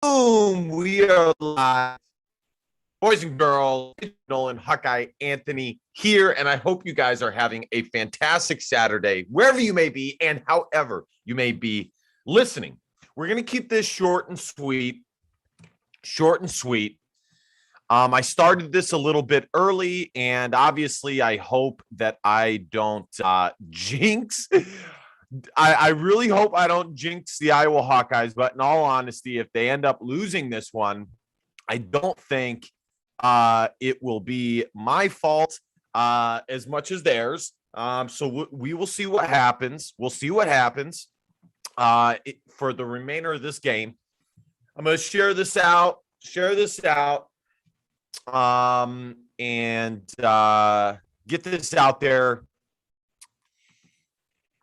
Boom! We are live. Boys and girls, Nolan, Hawkeye, Anthony here, and I hope you guys are having a fantastic Saturday, wherever you may be and however you may be listening. We're going to keep this short and sweet. Short and sweet. I started this a little bit early, and obviously I hope that I don't jinx. I really hope I don't jinx the Iowa Hawkeyes, but in all honesty, if they end up losing this one, I don't think it will be my fault as much as theirs. So we will see what happens. We'll see what happens for the remainder of this game. I'm going to share this out, and get this out there.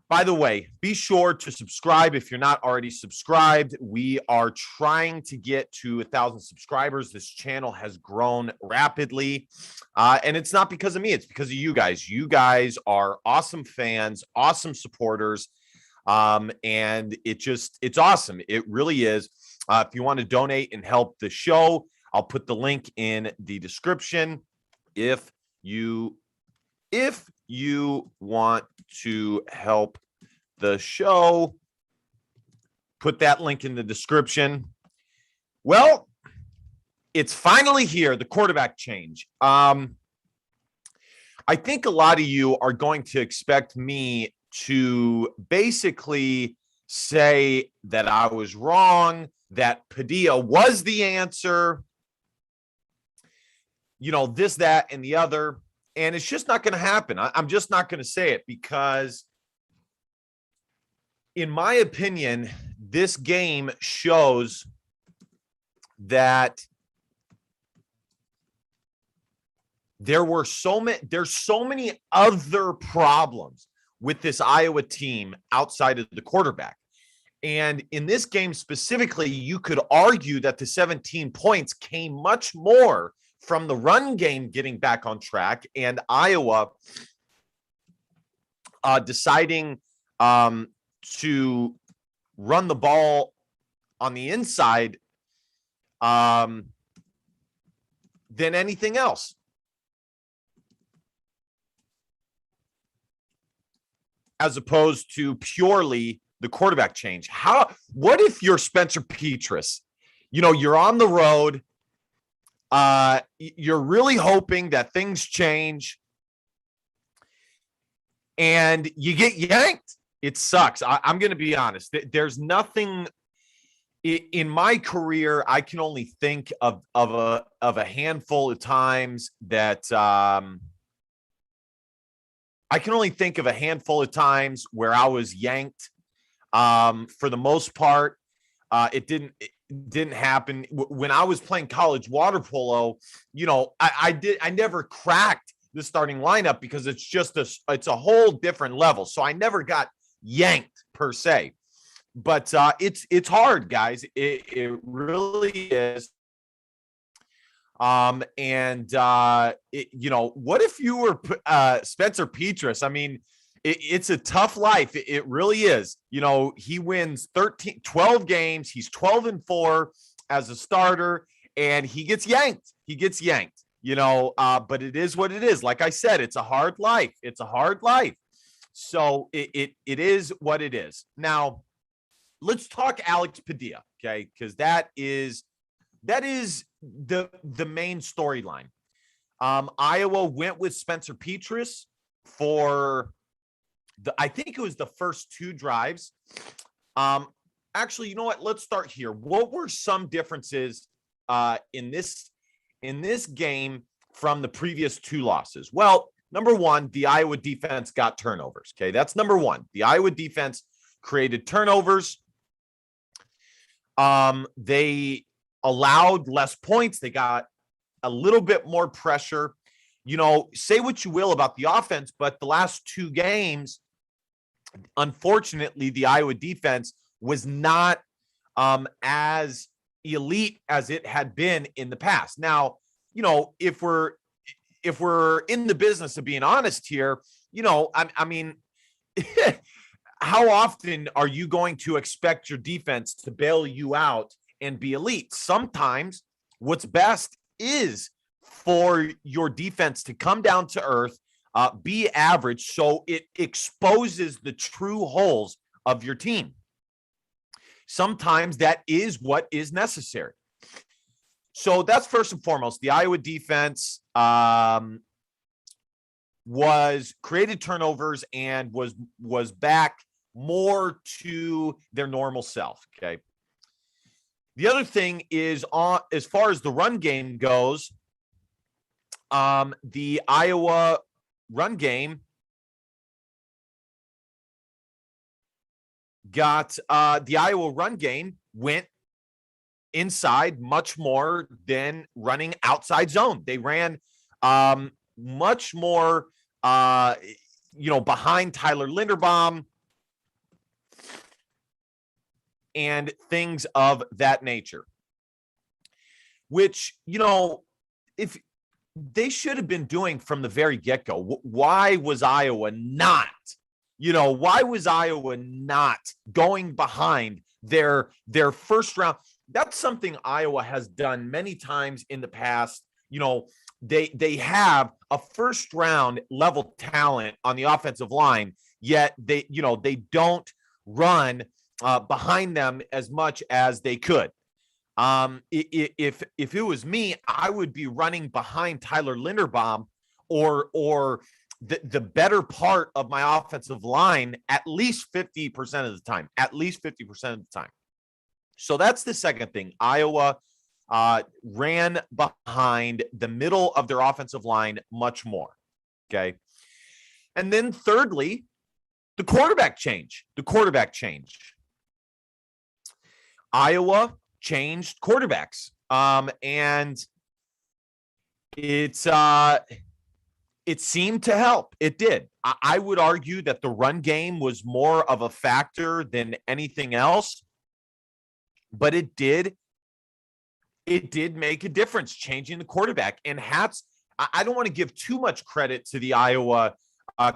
By the way, be sure to subscribe if you're not already subscribed. We are trying to get to 1,000 subscribers. This channel has grown rapidly, and it's not because of me. It's because of you guys. You guys are awesome fans, awesome supporters, and it's awesome. It really is. If you want to donate and help the show, I'll put the link in the description. If you want to help the show, put that link in the description. Well, it's finally here, the quarterback change. I think a lot of you are going to expect me to basically say that I was wrong, that Padilla was the answer, this, that, and the other. And it's just not going to happen. I'm just not going to say it because, in my opinion, this game shows that there's so many other problems with this Iowa team outside of the quarterback. And in this game specifically, you could argue that the 17 points came much more from the run game getting back on track and Iowa deciding to run the ball on the inside than anything else. As opposed to purely the quarterback change. What if you're Spencer Petras? You're on the road. You're really hoping that things change and you get yanked. It sucks. I'm going to be honest. There's nothing in my career. I can only think of a handful of times that where I was yanked. For the most part, it didn't happen. When I was playing college water polo, I never cracked the starting lineup because it's a whole different level. So I never got yanked per se, but it's hard, guys. It really is. What if you were Spencer Petras? I mean, it's a tough life. It really is. He wins 12 games. He's 12-4 as a starter, and he gets yanked. But it is what it is. Like I said, it's a hard life. So it is what it is. Now, let's talk Alex Padilla, okay? Because that is the main storyline. Iowa went with Spencer Petras for I think it was the first two drives. Actually, you know what? Let's start here. What were some differences in this game from the previous two losses? Well, number one, the Iowa defense got turnovers. Okay, that's number one. The Iowa defense created turnovers. They allowed less points. They got a little bit more pressure. Say what you will about the offense, but the last two games, unfortunately, the Iowa defense was not as elite as it had been in the past. Now, if we're in the business of being honest here, I mean, how often are you going to expect your defense to bail you out and be elite. Sometimes what's best is for your defense to come down to earth, be average, so it exposes the true holes of your team. Sometimes that is what is necessary. So that's first and foremost. The Iowa defense was created turnovers and was back more to their normal self. Okay. The other thing is, as far as the run game goes, the Iowa run game went inside much more than running outside zone. They ran much more, behind Tyler Linderbaum and things of that nature, which, if they should have been doing from the very get-go. Why was Iowa not going behind their first round? That's something Iowa has done many times in the past. They have a first round level talent on the offensive line, yet they don't run behind them as much as they could. If it was me, I would be running behind Tyler Linderbaum or the better part of my offensive line at least 50% of the time. So that's the second thing. Iowa ran behind the middle of their offensive line much more. Okay. And then thirdly, the quarterback change. Iowa changed quarterbacks. And it seemed to help. It did. I would argue that the run game was more of a factor than anything else, but it did make a difference changing the quarterback. And I don't want to give too much credit to the Iowa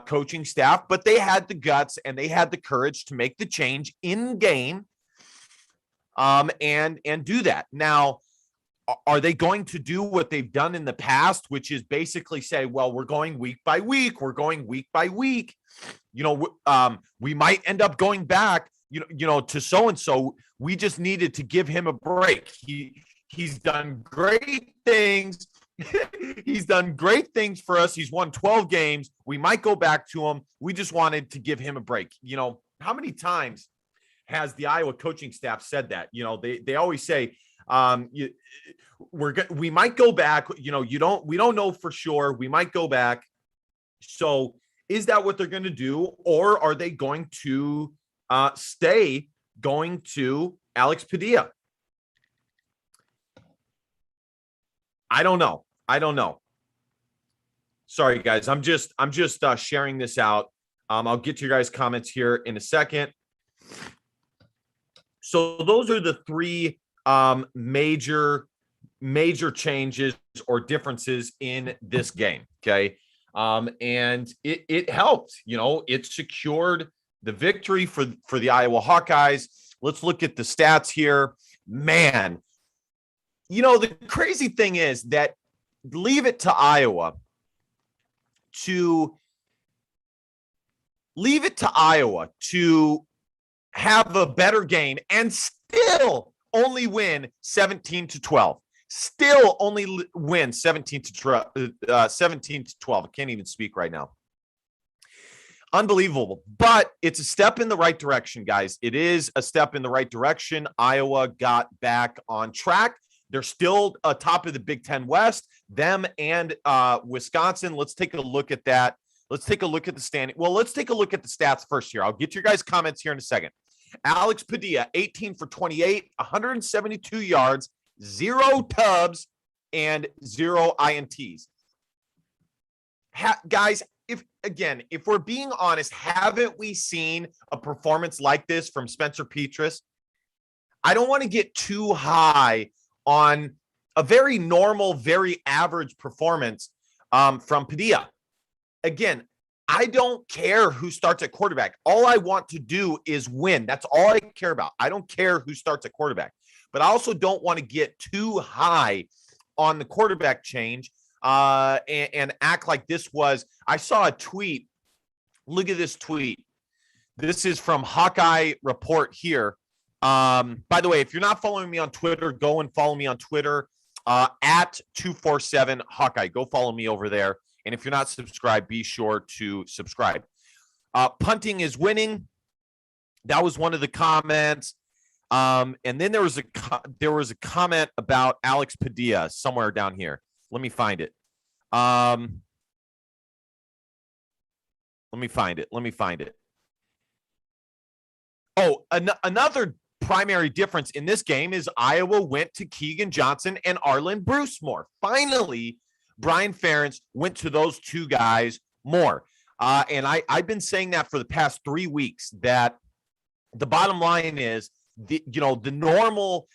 coaching staff, but they had the guts and they had the courage to make the change in game and do that. Now, are they going to do what they've done in the past, which is basically say, well, we're going week by week. We might end up going back, to so-and-so. We just needed to give him a break. He's done great things. He's done great things for us. He's won 12 games. We might go back to him. We just wanted to give him a break. How many times has the Iowa coaching staff said that? They always say, we might go back. We don't know for sure. We might go back. So is that what they're going to do? Or are they going to stay going to Alex Padilla? I don't know. Sorry, guys. I'm just sharing this out. I'll get to your guys' comments here in a second. So those are the three major changes or differences in this game. Okay. And it helped, it secured the victory for the Iowa Hawkeyes. Let's look at the stats here, man. The crazy thing is that leave it to Iowa to have a better game and still only win 17-12. Still only win 17-12. I can't even speak right now. Unbelievable. But it's a step in the right direction, guys. It is a step in the right direction. Iowa got back on track. They're still top of the Big Ten West, them and Wisconsin. Let's take a look at that. Let's take a look at the standing. Well, let's take a look at the stats first here. I'll get your guys' comments here in a second. Alex Padilla, 18 for 28, 172 yards, 0 tubs, and 0 INTs. Guys, if we're being honest, haven't we seen a performance like this from Spencer Petras? I don't want to get too high on a very normal, very average performance from Padilla. Again, I don't care who starts at quarterback. All I want to do is win. That's all I care about. I don't care who starts at quarterback. but I also don't want to get too high on the quarterback change and act like this was. I saw a tweet. Look at this tweet. This is from Hawkeye Report here. By the way, if you're not following me on Twitter, go and follow me on Twitter at 247 Hawkeye. Go follow me over there. And if you're not subscribed, be sure to subscribe. Punting is winning. That was one of the comments. And then there was a comment about Alex Padilla somewhere down here. Let me find it. Let me find it. Oh, another primary difference in this game is Iowa went to Keegan Johnson and Arlen Bruce more. Finally, Brian Ferentz went to those two guys more. And I've been saying that for the past 3 weeks, that the bottom line is, the normal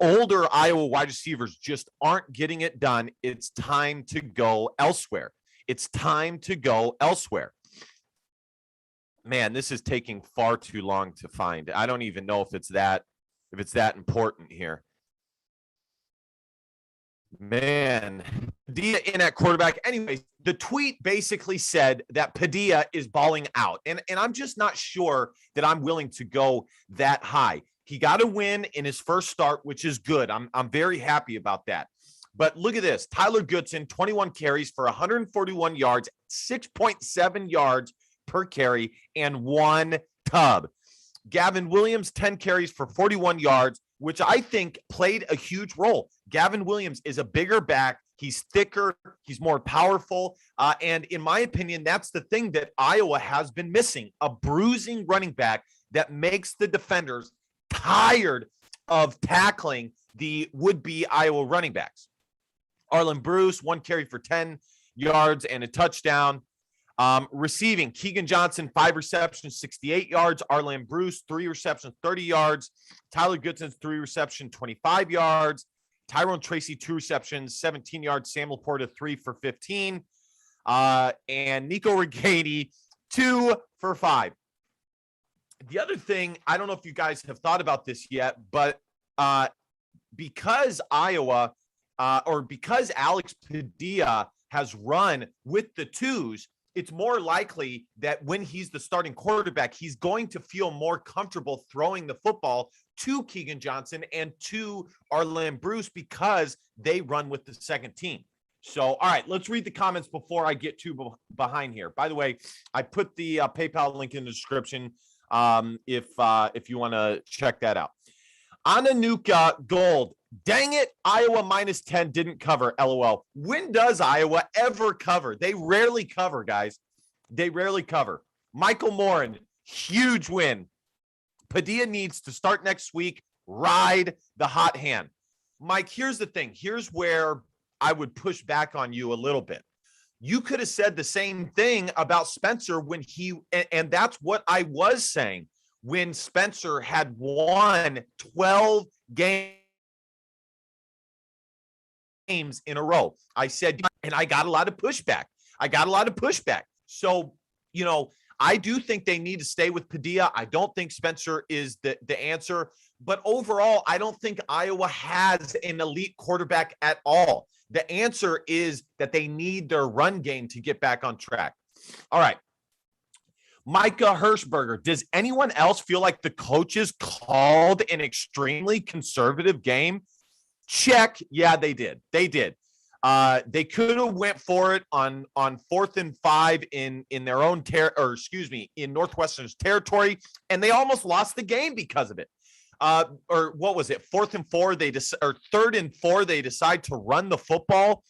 older Iowa wide receivers just aren't getting it done. It's time to go elsewhere. Man, this is taking far too long to find. I don't even know if it's that important here. Man, Padilla in at quarterback. Anyways, the tweet basically said that Padilla is balling out. And I'm just not sure that I'm willing to go that high. He got a win in his first start, which is good. I'm very happy about that. But look at this. Tyler Goodson, 21 carries for 141 yards, 6.7 yards per carry, and 1 tub. Gavin Williams, 10 carries for 41 yards, which I think played a huge role. Gavin Williams is a bigger back. He's thicker. He's more powerful. And in my opinion, that's the thing that Iowa has been missing, a bruising running back that makes the defenders tired of tackling the would-be Iowa running backs. Arlen Bruce, 1 carry for 10 yards and a touchdown. Receiving, Keegan Johnson, 5 receptions, 68 yards. Arlen Bruce, 3 receptions, 30 yards. Tyler Goodson's 3 receptions, 25 yards. Tyrone Tracy, 2 receptions, 17 yards. Sam Laporta, 3 for 15. And Nico Reganey, 2 for 5. The other thing, I don't know if you guys have thought about this yet, but because Iowa or because Alex Padilla has run with the twos, it's more likely that when he's the starting quarterback, he's going to feel more comfortable throwing the football to Keegan Johnson and to Arlen Bruce because they run with the second team. So, all right, let's read the comments before I get too behind here. By the way, I put the PayPal link in the description if you want to check that out. Ananuka Gold. Dang it, Iowa -10 didn't cover, LOL. When does Iowa ever cover? They rarely cover, guys. They rarely cover. Michael Morin, huge win. Padilla needs to start next week, ride the hot hand. Mike, here's the thing. Here's where I would push back on you a little bit. You could have said the same thing about Spencer when and that's what I was saying, when Spencer had won 12 games in a row. I said, and I got a lot of pushback. So, I do think they need to stay with Padilla. I don't think Spencer is the answer. But overall, I don't think Iowa has an elite quarterback at all. The answer is that they need their run game to get back on track. All right. Micah Hirschberger, does anyone else feel like the coaches called an extremely conservative game? Check. Yeah, they did. They could have went for it on 4th and 5 in their own in Northwestern's territory, and they almost lost the game because of it. Or what was it? 4th and 4, or 3rd and 4, they decide to run the football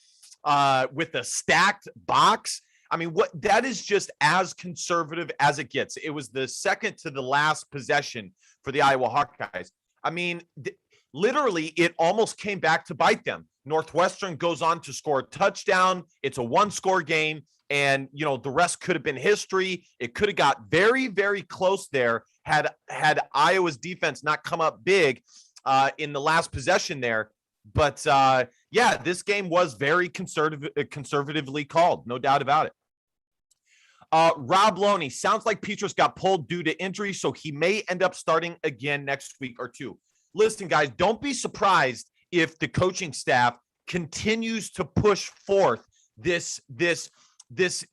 with a stacked box. I mean, that is just as conservative as it gets. It was the second to the last possession for the Iowa Hawkeyes. I mean, literally, it almost came back to bite them. Northwestern goes on to score a touchdown. It's a 1-score game, and the rest could have been history. It could have got very, very close there had Iowa's defense not come up big in the last possession there. But yeah, this game was very conservatively called, no doubt about it. Rob Loney, sounds like Petrus got pulled due to injury, so he may end up starting again next week or two. listen, guys, don't be surprised if the coaching staff continues to push forth this.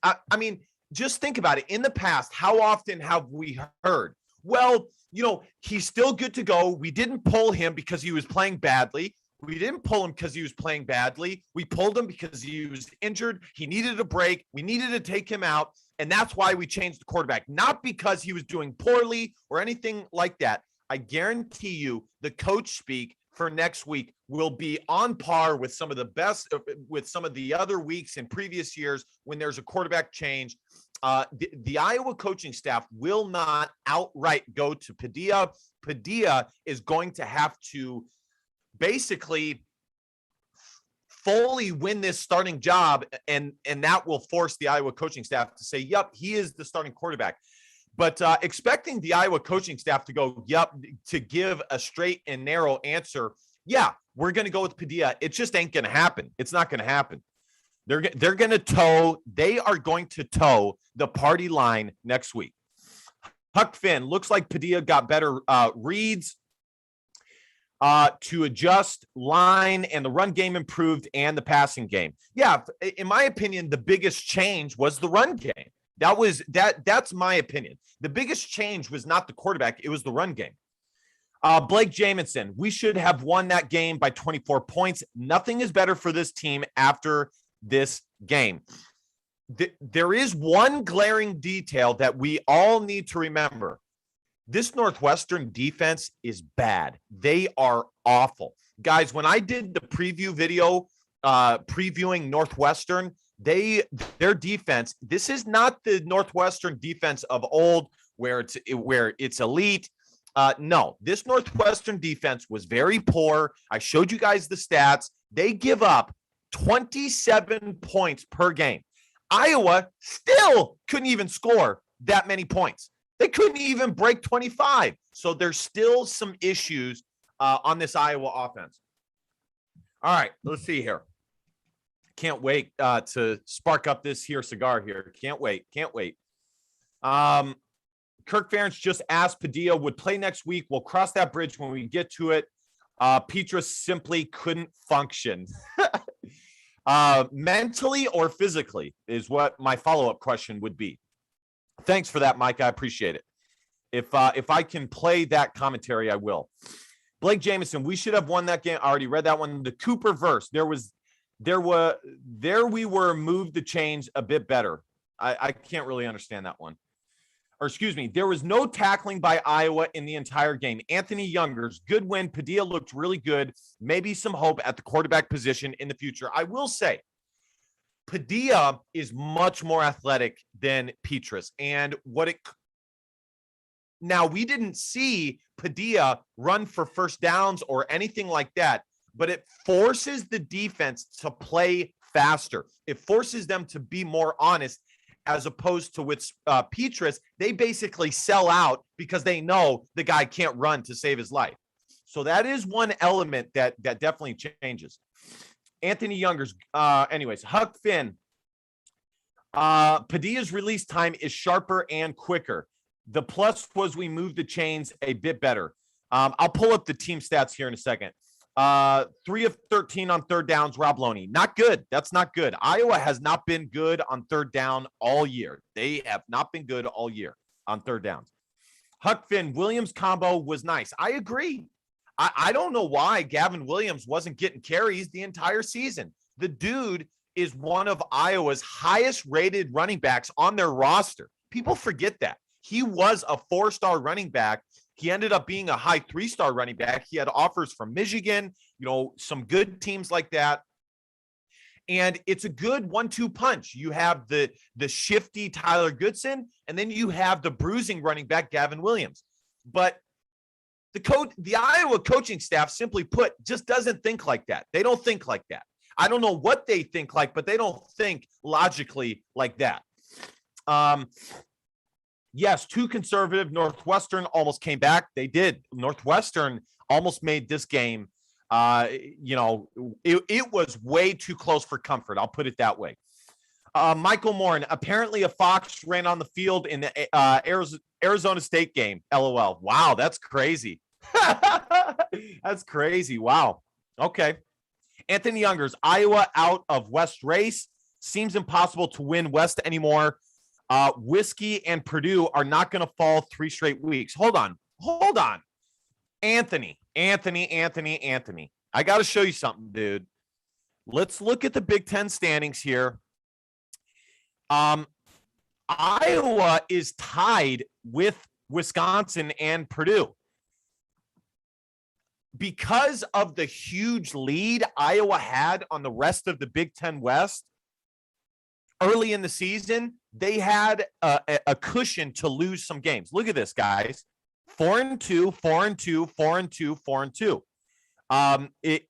I mean, just think about it. In the past, how often have we heard, well, he's still good to go. We didn't pull him because he was playing badly. We didn't pull him because he was playing badly. We pulled him because he was injured. He needed a break. We needed to take him out. And that's why we changed the quarterback, not because he was doing poorly or anything like that. I guarantee you the coach speak for next week will be on par with some of the best, with some of the other weeks in previous years when there's a quarterback change. The Iowa coaching staff will not outright go to Padilla. Padilla is going to have to basically fully win this starting job, and that will force the Iowa coaching staff to say, yep, he is the starting quarterback. But expecting the Iowa coaching staff to go, yep, to give a straight and narrow answer, yeah, we're going to go with Padilla. It just ain't going to happen. It's not going to happen. They are going to toe the party line next week. Huck Finn, looks like Padilla got better reads to adjust line, and the run game improved and the passing game. Yeah, in my opinion, the biggest change was the run game. That's my opinion. The biggest change was not the quarterback, it was the run game. Blake Jamison, we should have won that game by 24 points. Nothing is better for this team after this game. There is one glaring detail that we all need to remember. This Northwestern defense is bad. They are awful. Guys, when I did the preview video previewing Northwestern, their defense, this is not the Northwestern defense of old where it's elite. No, this Northwestern defense was very poor. I showed you guys the stats. They give up 27 points per game. Iowa still couldn't even score that many points. They couldn't even break 25. So there's still some issues on this Iowa offense. All right, let's see here. Can't wait to spark up this here cigar here. Can't wait. Kirk Ferentz just asked Padilla would play next week. We'll cross that bridge when we get to it. Petrus simply couldn't function. Mentally or physically is what my follow-up question would be. Thanks for that, Mike. I appreciate it. If I can play that commentary, I will. Blake Jamison, we should have won that game. I already read that one. The Cooper verse. There we were moved the chains a bit better. I can't really understand that one. Or excuse me, there was no tackling by Iowa in the entire game. Anthony Youngers, good win. Padilla looked really good. Maybe some hope at the quarterback position in the future. I will say, Padilla is much more athletic than Petrus. And now we didn't see Padilla run for first downs or anything like that, but it forces the defense to play faster. It forces them to be more honest, as opposed to with Petrus, they basically sell out because they know the guy can't run to save his life. So that is one element that definitely changes. Anthony Youngers, anyways, Huck Finn. Padilla's release time is sharper and quicker. The plus was we moved the chains a bit better. I'll pull up the team stats here in a second. 3 of 13 on third downs, Rob Loney. Not good. That's not good. Iowa has not been good on third down all year. They have not been good all year on third downs. Huck Finn, Williams combo was nice. I agree. I don't know why Gavin Williams wasn't getting carries the entire season. The dude is one of Iowa's highest rated running backs on their roster. People forget that. He was a 4-star running back. He ended up being a high 3-star running back. He had offers from Michigan, some good teams like that. And it's a good 1-2 punch. You have the shifty Tyler Goodson, and then you have the bruising running back, Gavin Williams. But the Iowa coaching staff, simply put, just doesn't think like that. They don't think like that. I don't know what they think like, but they don't think logically like that. Yes, too conservative. Northwestern almost came back. They did. Northwestern almost made this game. It was way too close for comfort. I'll put it that way. Michael Morin, apparently a fox ran on the field in the Arizona State game. LOL. Wow, that's crazy. That's crazy. Wow. Okay. Anthony Youngers, Iowa out of West race. Seems impossible to win West anymore. Whiskey and Purdue are not going to fall 3 straight weeks. Hold on. Anthony. I got to show you something, dude. Let's look at the Big Ten standings here. Iowa is tied with Wisconsin and Purdue. Because of the huge lead Iowa had on the rest of the Big Ten West early in the season, they had a cushion to lose some games. Look at this, guys. 4-2, 4-2, 4-2, 4-2.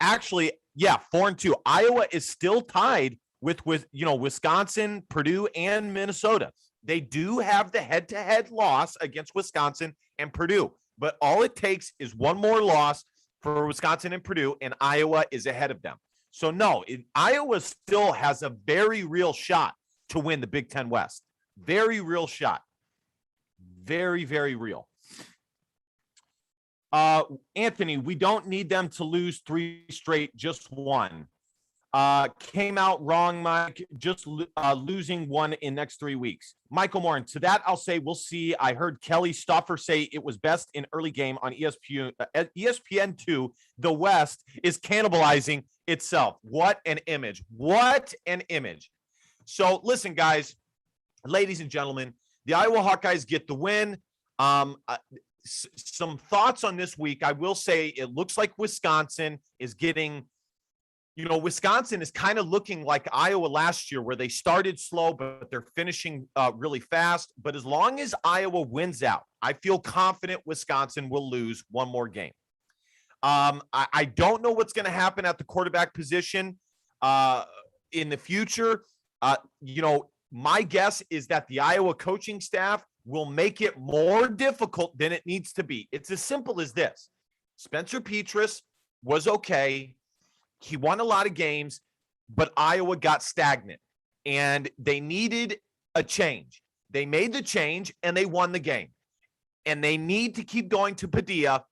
Actually, 4-2. Iowa is still tied with Wisconsin, Purdue, and Minnesota. They do have the head-to-head loss against Wisconsin and Purdue, but all it takes is one more loss for Wisconsin and Purdue, and Iowa is ahead of them. So no, Iowa still has a very real shot to win the Big Ten West. Very real shot. Very, very real. Anthony, we don't need them to lose 3 straight, just one. Came out wrong, Mike, just losing one in next 3 weeks. Michael Morin, to that I'll say we'll see. I heard Kelly Stoffer say it was best in early game on ESPN2. The West is cannibalizing itself. What an image. What an image. So listen, guys, ladies and gentlemen, the Iowa Hawkeyes get the win. Some thoughts on this week. I will say it looks like Wisconsin is getting – Wisconsin is kind of looking like Iowa last year where they started slow, but they're finishing really fast. But as long as Iowa wins out, I feel confident Wisconsin will lose one more game. I don't know what's going to happen at the quarterback position in the future. My guess is that the Iowa coaching staff will make it more difficult than it needs to be. It's as simple as this. Spencer Petras was okay. He won a lot of games, but Iowa got stagnant, and they needed a change. They made the change, and they won the game. And they need to keep going to Padilla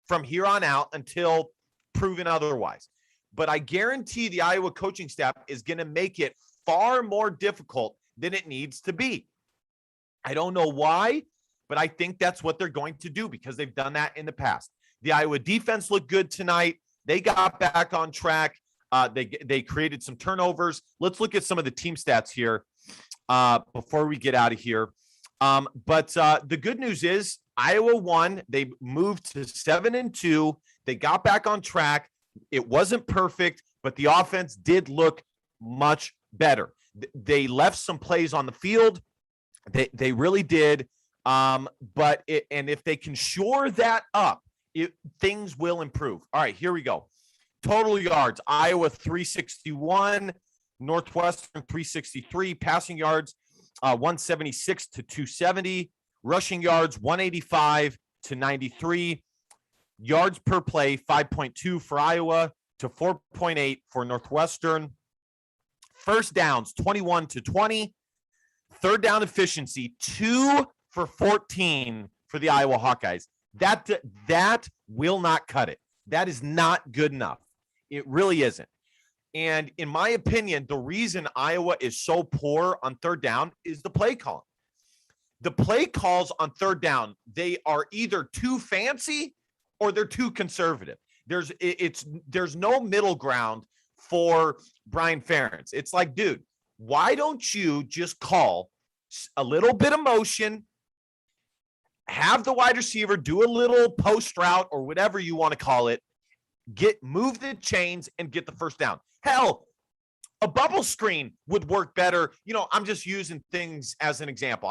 from here on out until proven otherwise. But I guarantee the Iowa coaching staff is going to make it far more difficult than it needs to be. I don't know why, but I think that's what they're going to do because they've done that in the past. The Iowa defense looked good tonight. They got back on track. They created some turnovers. Let's look at some of the team stats here before we get out of here. But the good news is Iowa won. They moved to 7-2. They got back on track. It wasn't perfect, but the offense did look much better. They left some plays on the field. They really did. But if they can shore that up, things will improve. All right, here we go. Total yards, Iowa 361, Northwestern 363, passing yards 176 to 270, rushing yards 185 to 93, yards per play 5.2 for Iowa to 4.8 for Northwestern. First downs 21 to 20, third down efficiency 2 for 14 for the Iowa Hawkeyes. That will not cut it. That is not good enough. It really isn't. And in my opinion, the reason Iowa is so poor on third down is the play calling. The play calls on third down, they are either too fancy or they're too conservative. There's no middle ground for Brian Ferentz. It's like, dude, why don't you just call a little bit of motion, have the wide receiver do a little post route or whatever you want to call it, move the chains and get the first down. Hell, a bubble screen would work better. I'm just using things as an example.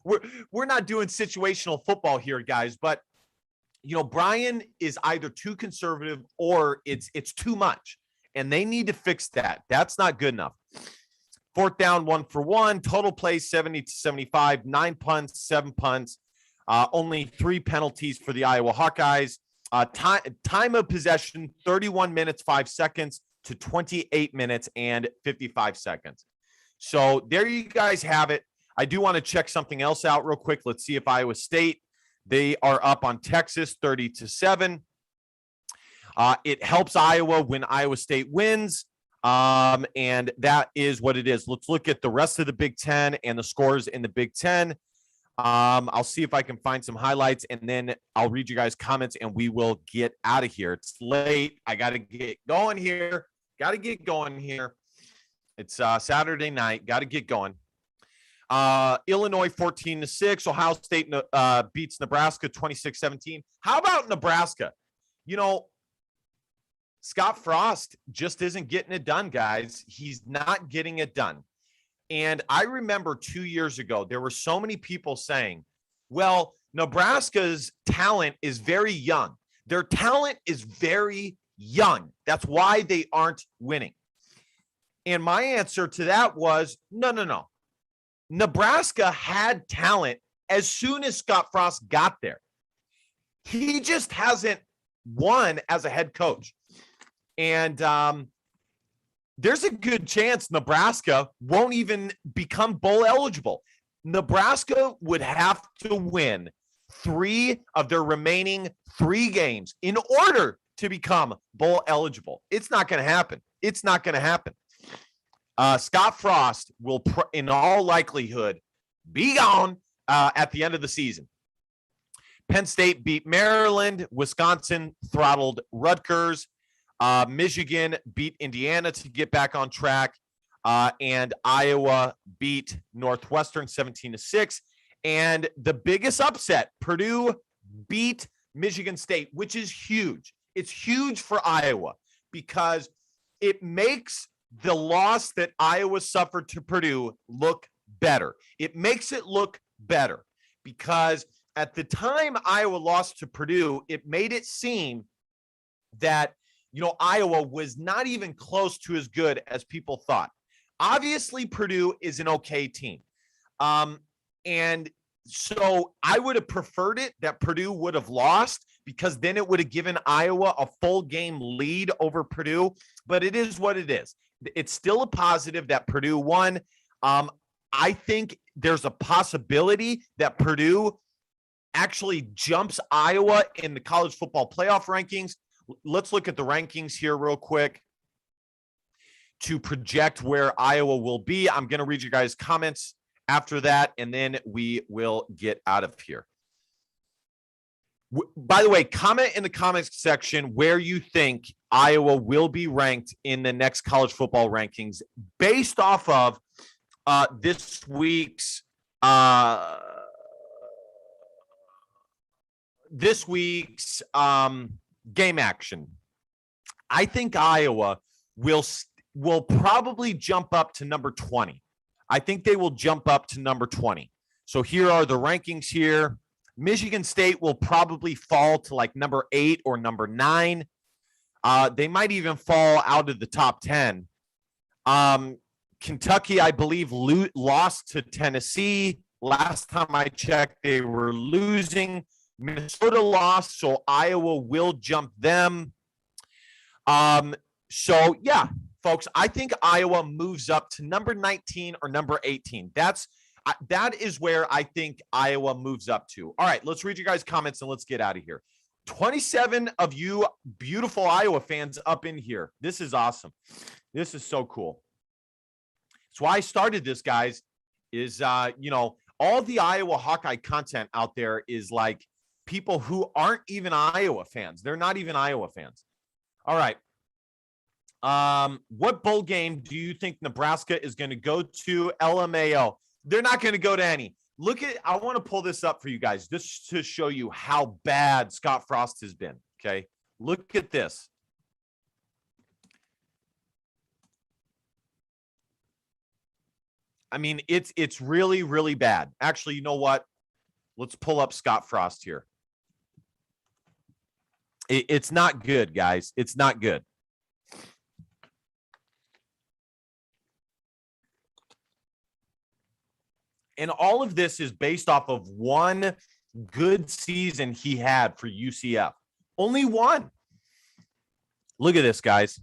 We're not doing situational football here, guys, but Brian is either too conservative or it's too much, and they need to fix that. That's not good enough. Fourth down, 1 for 1, total plays 70 to 75, 9 punts, 7 punts, only 3 penalties for the Iowa Hawkeyes. Time of possession, 31 minutes, 5 seconds to 28 minutes and 55 seconds. So there you guys have it. I do want to check something else out real quick. Let's see if Iowa State They are up on Texas 30-7. It helps Iowa when Iowa State wins. And that is what it is. Let's look at the rest of the Big Ten and the scores in the Big Ten. I'll see if I can find some highlights, and then I'll read you guys' comments, and we will get out of here. It's late. I got to get going here. It's Saturday night. Got to get going. Illinois 14-6. Ohio State beats Nebraska 26-17. How about Nebraska? You know, Scott Frost just isn't getting it done, guys. He's not getting it done. And I remember 2 years ago, there were so many people saying, well, Nebraska's talent is very young. Their talent is very young. That's why they aren't winning. And my answer to that was, no. Nebraska had talent as soon as Scott Frost got there. He just hasn't won as a head coach. And there's a good chance Nebraska won't even become bowl eligible. Nebraska would have to win 3 of their remaining 3 games in order to become bowl eligible. It's not going to happen. Scott Frost will, in all likelihood, be gone at the end of the season. Penn State beat Maryland. Wisconsin throttled Rutgers. Michigan beat Indiana to get back on track. And Iowa beat Northwestern 17-6. And the biggest upset, Purdue beat Michigan State, which is huge. It's huge for Iowa because it makes the loss that Iowa suffered to Purdue look better. It makes it look better because at the time Iowa lost to Purdue, it made it seem that, Iowa was not even close to as good as people thought. Obviously, Purdue is an okay team. And so I would have preferred it that Purdue would have lost because then it would have given Iowa a full game lead over Purdue. But it is what it is. It's still a positive that Purdue won. I think there's a possibility that Purdue actually jumps Iowa in the college football playoff rankings. Let's look at the rankings here real quick to project where Iowa will be. I'm going to read you guys' comments after that, and then we will get out of here. By the way, comment in the comments section where you think Iowa will be ranked in the next college football rankings based off of this week's game action. I think Iowa will probably jump up to number 20. I think they will jump up to number 20. So here are the rankings here. Michigan State will probably fall to like number 8 or number 9. They might even fall out of the top 10. Kentucky, I believe, lost to Tennessee. Last time I checked, they were losing. Minnesota lost, so Iowa will jump them. So, yeah, folks, I think Iowa moves up to number 19 or number 18. That is where I think Iowa moves up to. All right, let's read you guys' comments and let's get out of here. 27 of you beautiful Iowa fans up in here. This is awesome. This is so cool. That's why I started this, guys, is, all the Iowa Hawkeye content out there is like people who aren't even Iowa fans. They're not even Iowa fans. All right. What bowl game do you think Nebraska is going to go to? LMAO. They're not going to go to any. I want to pull this up for you guys just to show you how bad Scott Frost has been. Okay. Look at this. I mean, it's really, really bad. Actually, you know what? Let's pull up Scott Frost here. It's not good, guys. It's not good. And all of this is based off of one good season he had for UCF. Only one. Look at this, guys.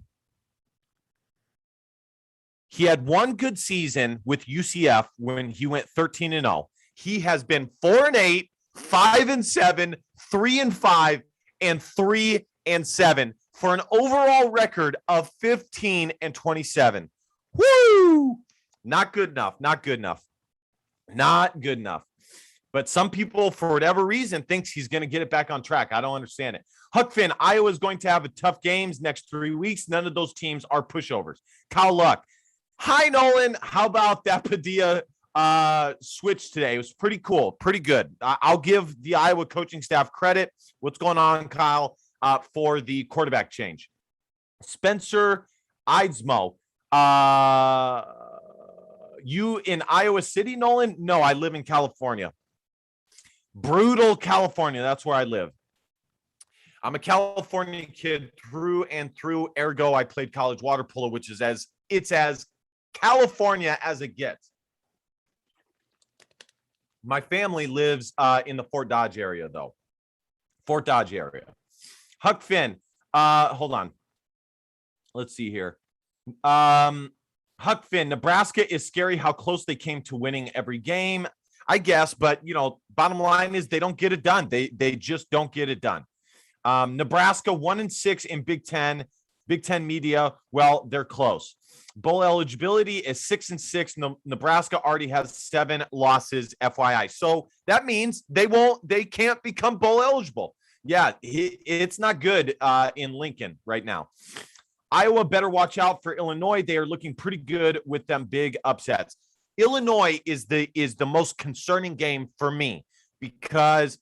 He had one good season with UCF when he went 13-0. He has been 4-8, 5-7, 3-5, and 3-7 for an overall record of 15-27. Woo! Not good enough. Not good enough. Not good enough. But some people, for whatever reason, thinks he's going to get it back on track. I don't understand it. Huck Finn, Iowa is going to have a tough games next 3 weeks. None of those teams are pushovers. Kyle Luck. Hi, Nolan. How about that Padilla switch today? It was pretty cool. Pretty good. I'll give the Iowa coaching staff credit. What's going on, Kyle, for the quarterback change? Spencer Eidsmo. You in Iowa City, Nolan? No, I live in California. Brutal California. That's where I live. I'm a California kid through and through. Ergo, I played college water polo, which is as California as it gets. My family lives in the Fort Dodge area, though. Fort Dodge area. Huck Finn. Hold on. Let's see here. Huck Finn. Nebraska is scary how close they came to winning every game, I guess. But, bottom line is they don't get it done. They just don't get it done. Nebraska 1-6 in Big Ten. Big Ten media, well, they're close. Bowl eligibility is 6-6. Nebraska already has 7 losses, FYI. So that means they can't become bowl eligible. Yeah, it's not good in Lincoln right now. Iowa better watch out for Illinois. They are looking pretty good with them big upsets. Illinois is the most concerning game for me because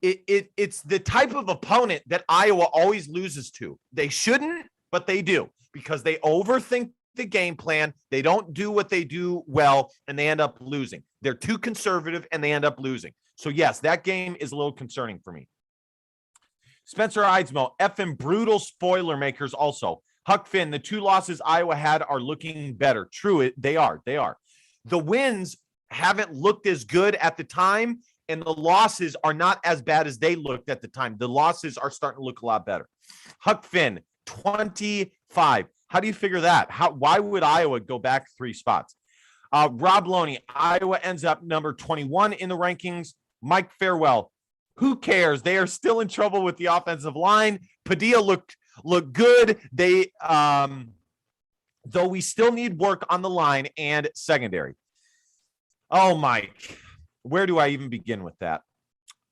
it's the type of opponent that Iowa always loses to. They shouldn't, but they do because they overthink the game plan. They don't do what they do well, and they end up losing. They're too conservative, and they end up losing. So, yes, that game is a little concerning for me. Spencer Eidsmo, effing brutal spoiler makers also. Huck Finn, the 2 losses Iowa had are looking better. True, they are. The wins haven't looked as good at the time, and the losses are not as bad as they looked at the time. The losses are starting to look a lot better. Huck Finn, 25. How do you figure that? Why would Iowa go back 3 spots? Rob Loney, Iowa ends up number 21 in the rankings. Mike Farewell, who cares? They are still in trouble with the offensive line. Padilla looked good. They though we still need work on the line and secondary. Oh, Mike, where do I even begin with that?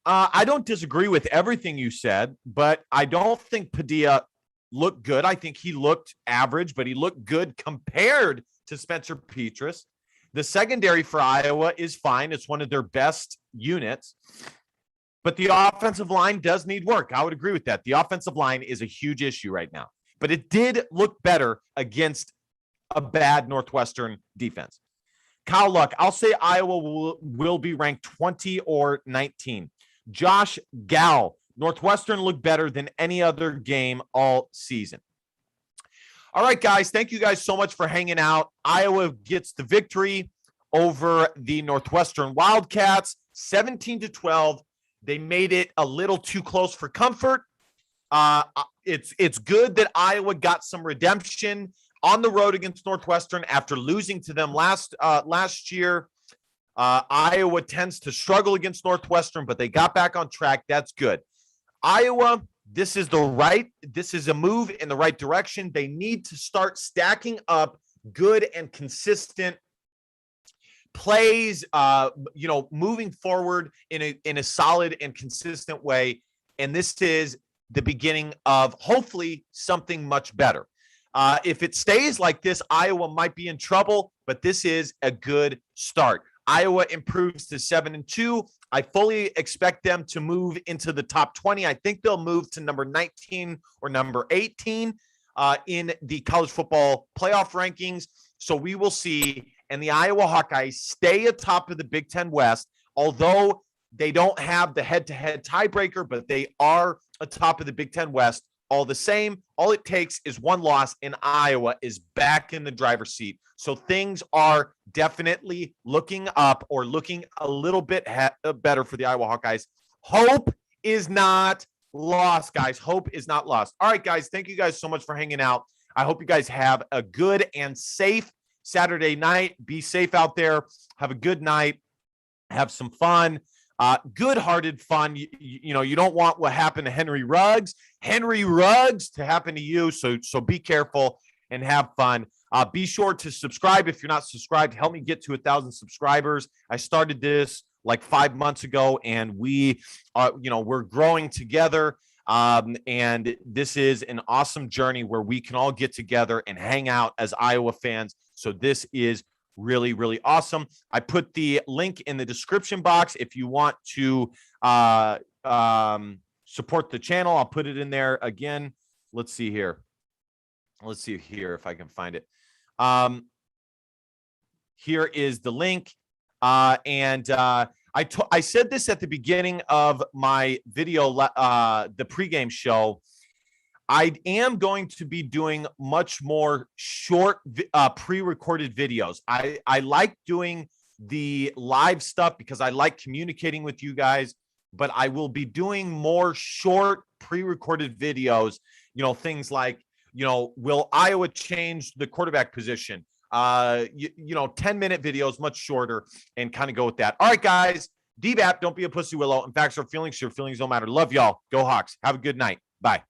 I don't disagree with everything you said, but I don't think Padilla looked good. I think he looked average, but he looked good compared to Spencer Petras. The secondary for Iowa is fine. It's one of their best units. But the offensive line does need work. I would agree with that. The offensive line is a huge issue right now. But it did look better against a bad Northwestern defense. Kyle Luck, I'll say Iowa will be ranked 20 or 19. Josh Gall, Northwestern looked better than any other game all season. All right, guys. Thank you guys so much for hanging out. Iowa gets the victory over the Northwestern Wildcats, 17-12. They made it a little too close for comfort. It's good that Iowa got some redemption on the road against Northwestern after losing to them last year. Iowa tends to struggle against Northwestern, but they got back on track. That's good. Iowa, this is a move in the right direction. They need to start stacking up good and consistent plays, moving forward in a solid and consistent way. And this is the beginning of hopefully something much better. If it stays like this, Iowa might be in trouble, but this is a good start. Iowa improves to 7-2. I fully expect them to move into the top 20. I think they'll move to number 19 or number 18 in the college football playoff rankings. So we will see. And the Iowa Hawkeyes stay atop of the Big Ten West, although they don't have the head-to-head tiebreaker, but they are atop of the Big Ten West. All the same, all it takes is one loss, and Iowa is back in the driver's seat. So things are definitely looking up or looking a little bit better for the Iowa Hawkeyes. Hope is not lost, guys. Hope is not lost. All right, guys, thank you guys so much for hanging out. I hope you guys have a good and safe Saturday night. Be safe out there. Have a good night. Have some fun. good-hearted fun. You don't want what happened to Henry Ruggs to happen to you. So be careful and have fun. Be sure to subscribe if you're not subscribed. Help me get to 1,000 subscribers. I started this like 5 months ago, and we're growing together. And this is an awesome journey where we can all get together and hang out as Iowa fans. So this is really, really awesome. I put the link in the description box if you want to support the channel. I'll put it in there again. Let's see here if I can find it. Here is the link. I said this at the beginning of my video, the pregame show. I am going to be doing much more short pre-recorded videos. I like doing the live stuff because I like communicating with you guys, but I will be doing more short pre-recorded videos, things like, will Iowa change the quarterback position? 10-minute videos, much shorter, and kind of go with that. All right, guys, DBAP, don't be a pussy willow. In fact, your feelings don't matter. Love y'all. Go Hawks. Have a good night. Bye.